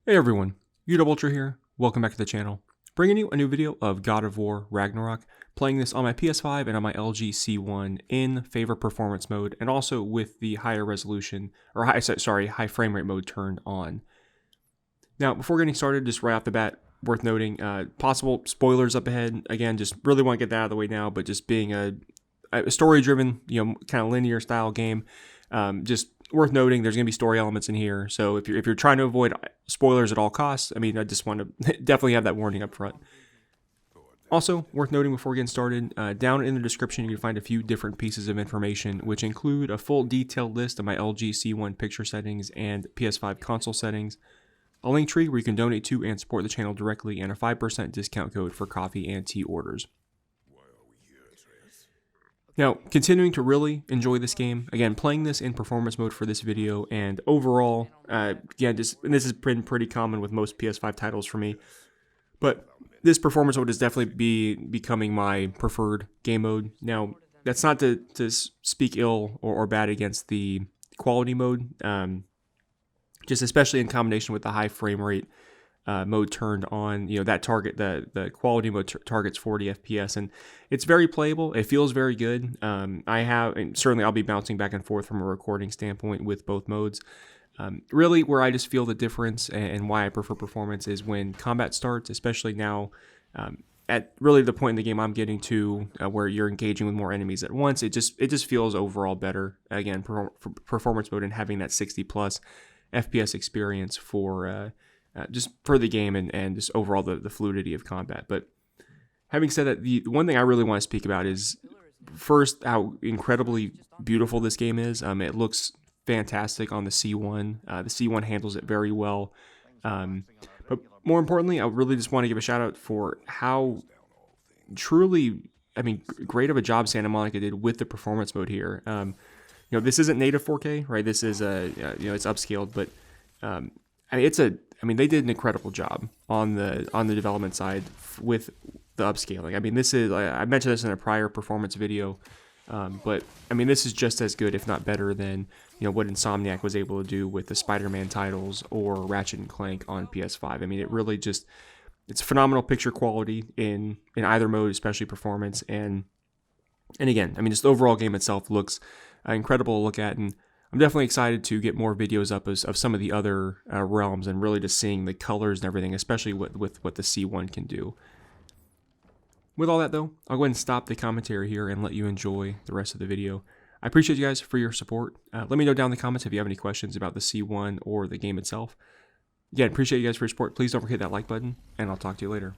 Hey everyone, Udub here. Welcome back to the channel. Bringing you a new video of God of War Ragnarok. Playing this on my PS5 and on my LG C1 in favor performance mode, and also with the higher resolution or high frame rate mode turned on. Now, before getting started, just right off the bat, worth noting possible spoilers up ahead. Again, just really want to get that out of the way now. But just being a story-driven, kind of linear style game, just worth noting, there's going to be story elements in here. So if you're trying to avoid spoilers at all costs, I just want to definitely have that warning up front. Also, worth noting before getting started, down in the description you can find a few different pieces of information, which include a full detailed list of my LG C1 picture settings and PS5 console settings, a link tree where you can donate to and support the channel directly, and a 5% discount code for coffee and tea orders. Now, continuing to really enjoy this game, again, playing this in performance mode for this video, and overall, again, this has been pretty common with most PS5 titles for me, but this performance mode is definitely becoming my preferred game mode. Now, that's not to speak ill or bad against the quality mode, just especially in combination with the high frame rate mode turned on. That target, the quality mode targets 40 FPS, and it's very playable. It feels very good. And certainly I'll be bouncing back and forth from a recording standpoint with both modes. Really, where I just feel the difference and why I prefer performance is when combat starts, especially now at really the point in the game I'm getting to where you're engaging with more enemies at once. It just feels overall better. Again, for performance mode and having that 60 plus FPS experience for just for the game and just overall the fluidity of combat. But having said that, the one thing I really want to speak about is first how incredibly beautiful this game is. It looks fantastic on the C1. The C1 handles it very well. But more importantly, I really just want to give a shout out for how truly, great of a job Santa Monica did with the performance mode here. This isn't native 4K, right? This is it's upscaled, but they did an incredible job on the development side with the upscaling. This is, I mentioned this in a prior performance video, but this is just as good, if not better, than what Insomniac was able to do with the Spider-Man titles or Ratchet and Clank on PS5. It really just, it's phenomenal picture quality in either mode, especially performance, and again, just the overall game itself looks incredible to look at, and I'm definitely excited to get more videos up of some of the other realms and really just seeing the colors and everything, especially with what the C1 can do. With all that though, I'll go ahead and stop the commentary here and let you enjoy the rest of the video. I appreciate you guys for your support. Let me know down in the comments if you have any questions about the C1 or the game itself. Again, appreciate you guys for your support. Please don't forget that like button, and I'll talk to you later.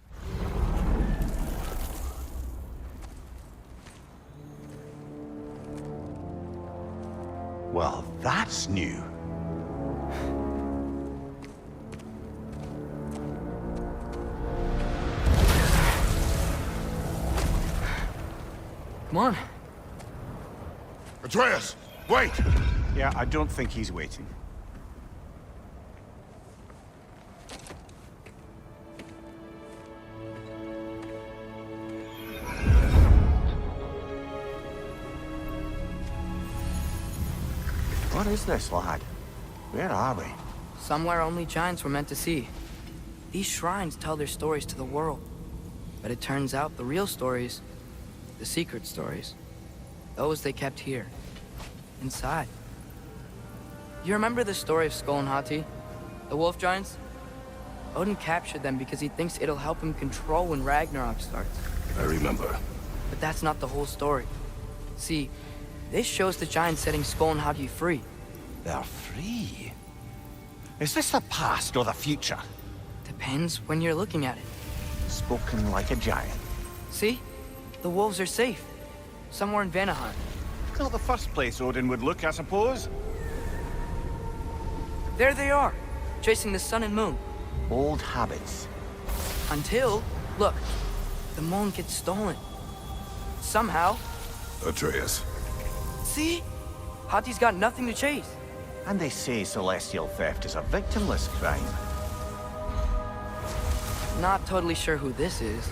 Well, that's new. Come on. Atreus, wait! Yeah, I don't think he's waiting. What is this, lad? Where are we? Somewhere only giants were meant to see. These shrines tell their stories to the world. But it turns out the real stories, the secret stories, those they kept here, inside. You remember the story of Skull and Hati, the wolf giants? Odin captured them because he thinks it'll help him control when Ragnarok starts. I remember. But that's not the whole story. See, this shows the giants setting Skull and Hati free. They're free? Is this the past or the future? Depends when you're looking at it. Spoken like a giant. See? The wolves are safe. Somewhere in Vanaheim. Not the first place Odin would look, I suppose. There they are, chasing the sun and moon. Old habits. Until, look, the moon gets stolen. Somehow. Atreus. See? Hati's got nothing to chase. And they say celestial theft is a victimless crime. Not totally sure who this is,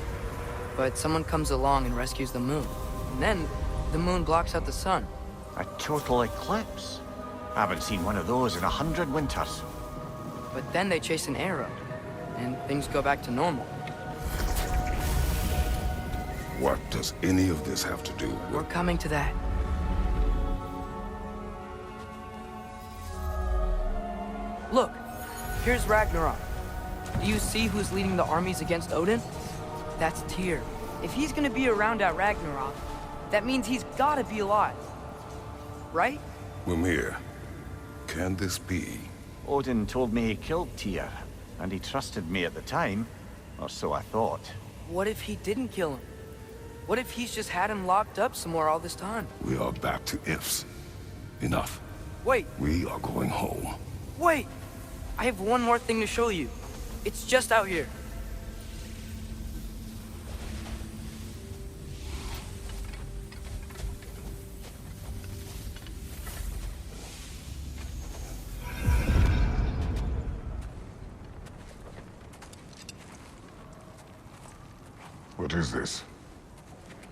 but someone comes along and rescues the moon. And then, the moon blocks out the sun. A total eclipse. I haven't seen one of those in 100 winters. But then they chase an arrow, and things go back to normal. What does any of this have to do with... We're coming to that. Look, here's Ragnarok. Do you see who's leading the armies against Odin? That's Tyr. If he's gonna be around at Ragnarok, that means he's gotta be alive. Right? Mimir, can this be? Odin told me he killed Tyr, and he trusted me at the time, or so I thought. What if he didn't kill him? What if he's just had him locked up somewhere all this time? We are back to ifs. Enough. Wait, We are going home. wait! I have one more thing to show you. It's just out here. What is this?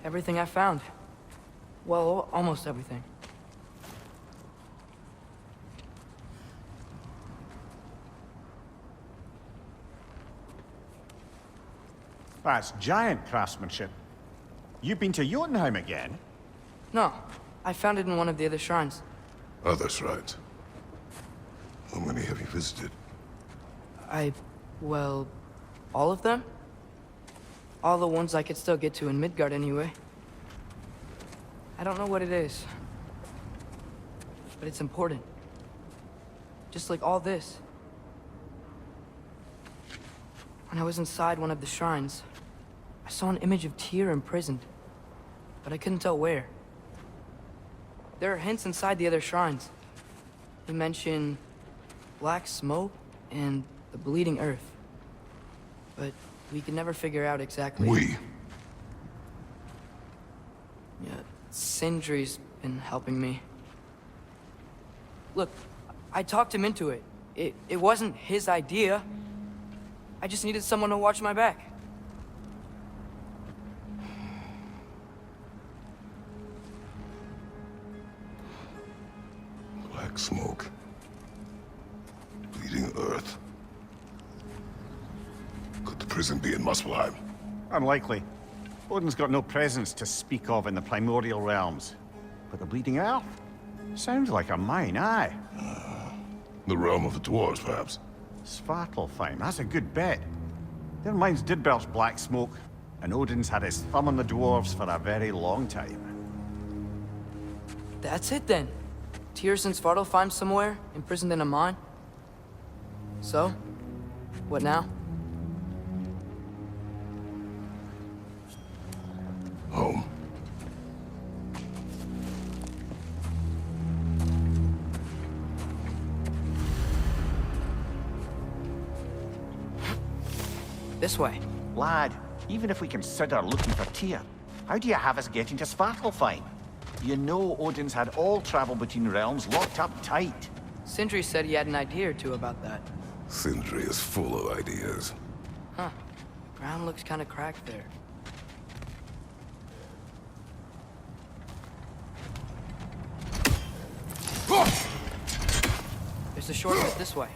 Everything I found. Well, almost everything. That's giant craftsmanship. You've been to Jotunheim again? No, I found it in one of the other shrines. Other shrines. How many have you visited? Well, all of them? All the ones I could still get to in Midgard anyway. I don't know what it is, but it's important. Just like all this. When I was inside one of the shrines, I saw an image of Tyr imprisoned, but I couldn't tell where. There are hints inside the other shrines. They mention black smoke and the bleeding earth. But we could never figure out exactly... We. Yeah, Sindri's been helping me. Look, I talked him into it. It wasn't his idea. I just needed someone to watch my back. Black smoke. Bleeding earth. Could the prison be in Muspelheim? Unlikely. Odin's got no presence to speak of in the primordial realms. But the Bleeding Earth? Sounds like a mine, aye. The realm of the dwarves, perhaps? Svartalfheim, that's a good bet. Their mines did belch black smoke, and Odin's had his thumb on the dwarves for a very long time. That's it then. Tyr's in Svartalfheim somewhere, imprisoned in a mine. So, what now? Home. This way. Lad, even if we consider looking for Tyr, how do you have us getting to Svartalfheim? You know Odin's had all travel between realms locked up tight. Sindri said he had an idea or two about that. Sindri is full of ideas. Huh. Ground looks kind of cracked there. There's a shortcut this way.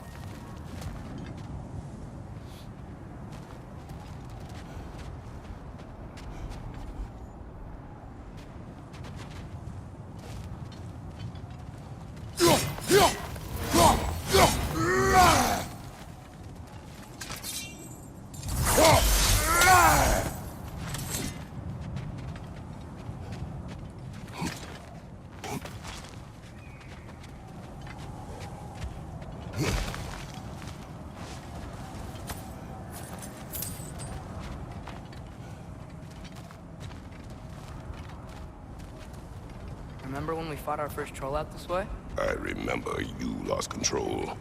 Remember when we fought our first troll out this way? I remember you lost control.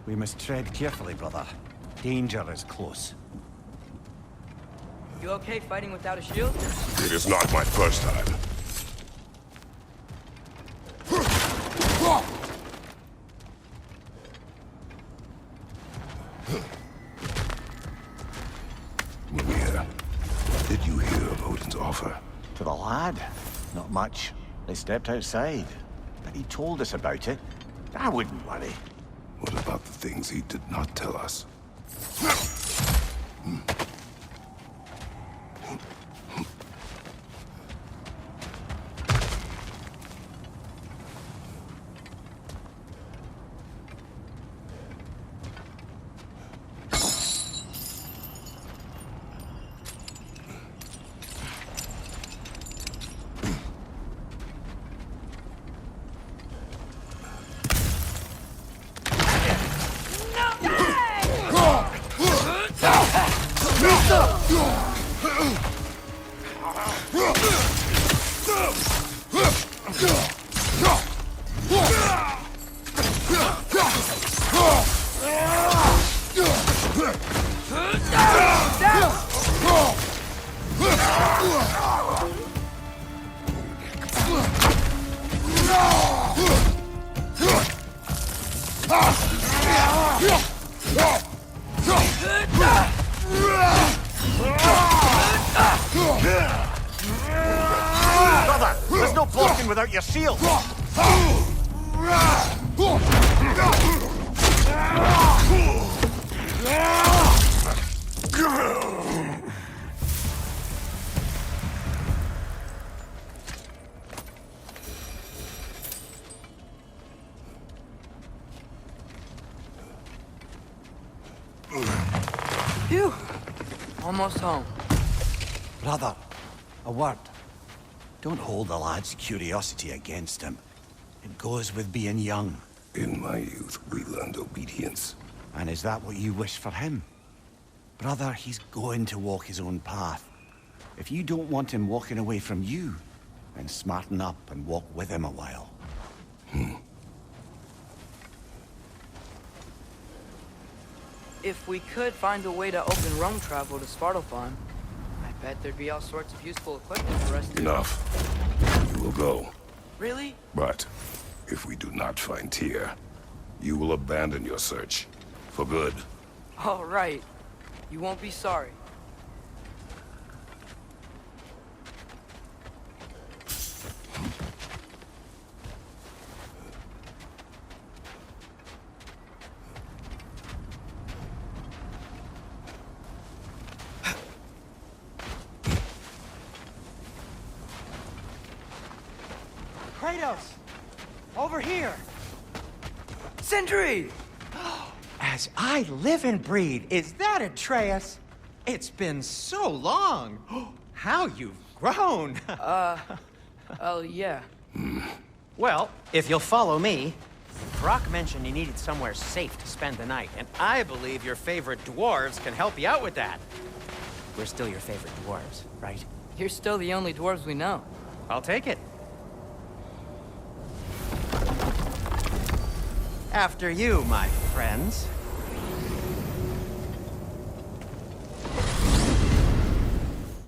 We must tread carefully, brother. Danger is close. You okay fighting without a shield? It is not my first time. Mimir, did you hear of Odin's offer? To the lad? Not much. They stepped outside. But he told us about it. I wouldn't worry. about the things he did not tell us. Brother, there's no blocking without your shield. Phew. Almost home. Brother, a word. Don't hold the lad's curiosity against him. It goes with being young. In my youth, we learned obedience. And is that what you wish for him? Brother, he's going to walk his own path. If you don't want him walking away from you, then smarten up and walk with him a while. If we could find a way to open roam travel to Svartalfheim, I bet there'd be all sorts of useful equipment for us to... Enough. You will go. Really? But if we do not find Tyr, you will abandon your search. For good. All right. You won't be sorry. Kratos! Over here! Sindri! As I live and breathe, is that Atreus? It's been so long! How you've grown! Oh, yeah. Well, if you'll follow me, Brock mentioned you needed somewhere safe to spend the night, and I believe your favorite dwarves can help you out with that. We're still your favorite dwarves, right? You're still the only dwarves we know. I'll take it. After you, my friends.